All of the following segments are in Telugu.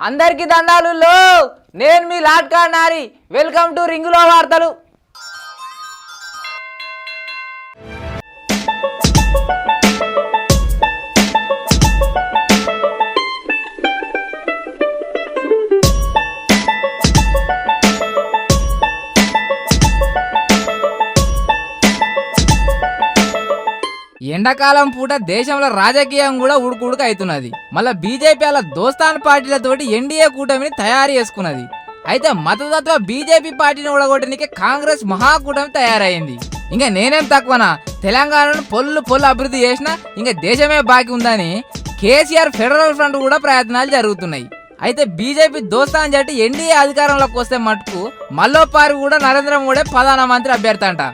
అందరికీ దండాలు. నేను మీ లాట్కా నారి. వెల్కమ్ టు రింగులో వార్తలు. ఎండాకాలం పూట దేశంలో రాజకీయం కూడా ఉడుకుడుకు అవుతున్నది. మళ్ళీ బీజేపీ అలా దోస్తాన్ పార్టీలతోటి ఎన్డీఏ కూటమిని తయారు చేసుకున్నది. అయితే మతతత్వ బీజేపీ పార్టీని ఊడగొట్టడానికి కాంగ్రెస్ మహాకూటమి తయారైంది. ఇంకా నేనేం తక్కువనా, తెలంగాణను పొల్లు అభివృద్ధి చేసినా ఇంకా దేశమే బాకీ ఉందని కేసీఆర్ ఫెడరల్ ఫ్రంట్ కూడా ప్రయత్నాలు జరుగుతున్నాయి. అయితే బీజేపీ దోస్తాన్ జట్టు ఎన్డీఏ అధికారంలోకి వస్తే మటుకు మల్లోపారి కూడా నరేంద్ర మోడీ ప్రధానమంత్రి అభ్యర్థి అంట.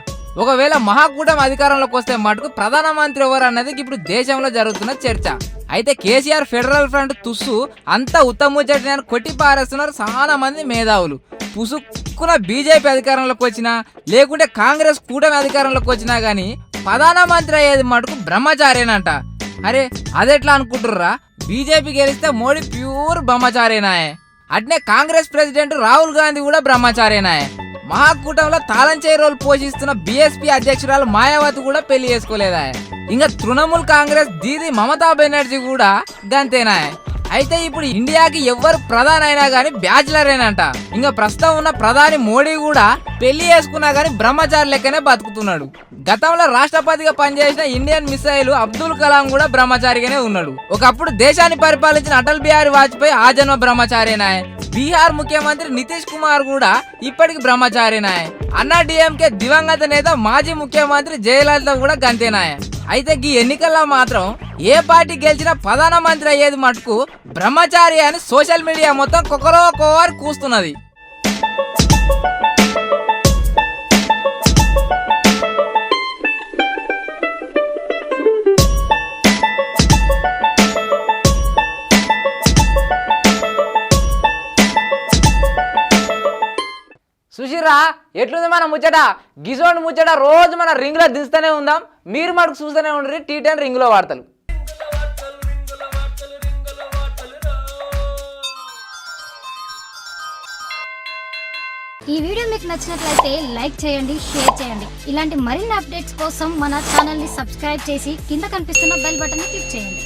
ఒకవేళ మహాకూటమి అధికారంలోకి వస్తే మటుకు ప్రధానమంత్రి ఎవరు అన్నది ఇప్పుడు దేశంలో జరుగుతున్న చర్చ. అయితే కేసీఆర్ ఫెడరల్ ఫ్రంట్ తుస్సు అంతా ఉత్తముచ్చని కొట్టి పారేస్తున్నారు చాలా మంది మేధావులు. పుసుక్కున బీజేపీ అధికారంలోకి వచ్చినా లేకుంటే కాంగ్రెస్ కూటమి అధికారంలోకి వచ్చినా గానీ ప్రధానమంత్రి అయ్యేది మటుకు బ్రహ్మచారేనంట. అరే అదెట్లా అనుకుంటుర్రా? బీజేపీ గెలిస్తే మోడీ ప్యూర్ బ్రహ్మచారేనాయే. అట్నే కాంగ్రెస్ ప్రెసిడెంట్ రాహుల్ గాంధీ కూడా బ్రహ్మచారేనాయే. మహాకూటంలో తాళంచేయి రోల్ పోషిస్తున్న బీఎస్పీ అధ్యక్షురాలు మాయావతి కూడా పెళ్లి చేసుకోలేదా. ఇంకా తృణమూల్ కాంగ్రెస్ దీది మమతా బెనర్జీ కూడా గంతేనా. అయితే ఇప్పుడు ఇండియాకి ఎవ్వరు ప్రధాని అయినా గానీ బ్యాచిలరేనంట. ఇంకా ప్రస్తుతం ఉన్న ప్రధాని మోడీ కూడా పెళ్లి చేసుకున్నా గానీ బ్రహ్మచారి లెక్కనే బతుకుతున్నాడు. గతంలో రాష్ట్రపతిగా పనిచేసిన ఇండియన్ మిసైల్ అబ్దుల్ కలాం కూడా బ్రహ్మచారిగానే ఉన్నాడు. ఒకప్పుడు దేశాన్ని పరిపాలించిన అటల్ బిహారీ వాజ్పేయి ఆ జన్మ బ్రహ్మచారేనా. బీహార్ ముఖ్యమంత్రి నితీష్ కుమార్ కూడా ఇప్పటికి బ్రహ్మచారినా. అన్నా డిఎంకే దివంగత నేత మాజీ ముఖ్యమంత్రి జయలలిత కూడా గంతేనాయ. అయితే ఈ ఎన్నికల్లో మాత్రం ఏ పార్టీ గెలిచినా ప్రధానమంత్రి అయ్యేది మటుకు బ్రహ్మచారి అని సోషల్ మీడియా మొత్తం కొకరోకోవారి కూస్తున్నది. సుశీరా ఎట్లుంది మన ముచ్చట? గిజోండి ముచ్చట రోజు మన రింగ్లో దిస్తూనే ఉందాం. మీరు మటుకు చూస్తూనే ఉండరు T10 రింగులో వార్తలు. ఈ వీడియో మీకు నచ్చినట్లయితే లైక్ చేయండి, షేర్ చేయండి. ఇలాంటి మరిన్ని అప్డేట్స్ కోసం మన ఛానల్ని సబ్స్క్రైబ్ చేసి కింద కనిపిస్తున్న బెల్ బటన్ని క్లిక్ చేయండి.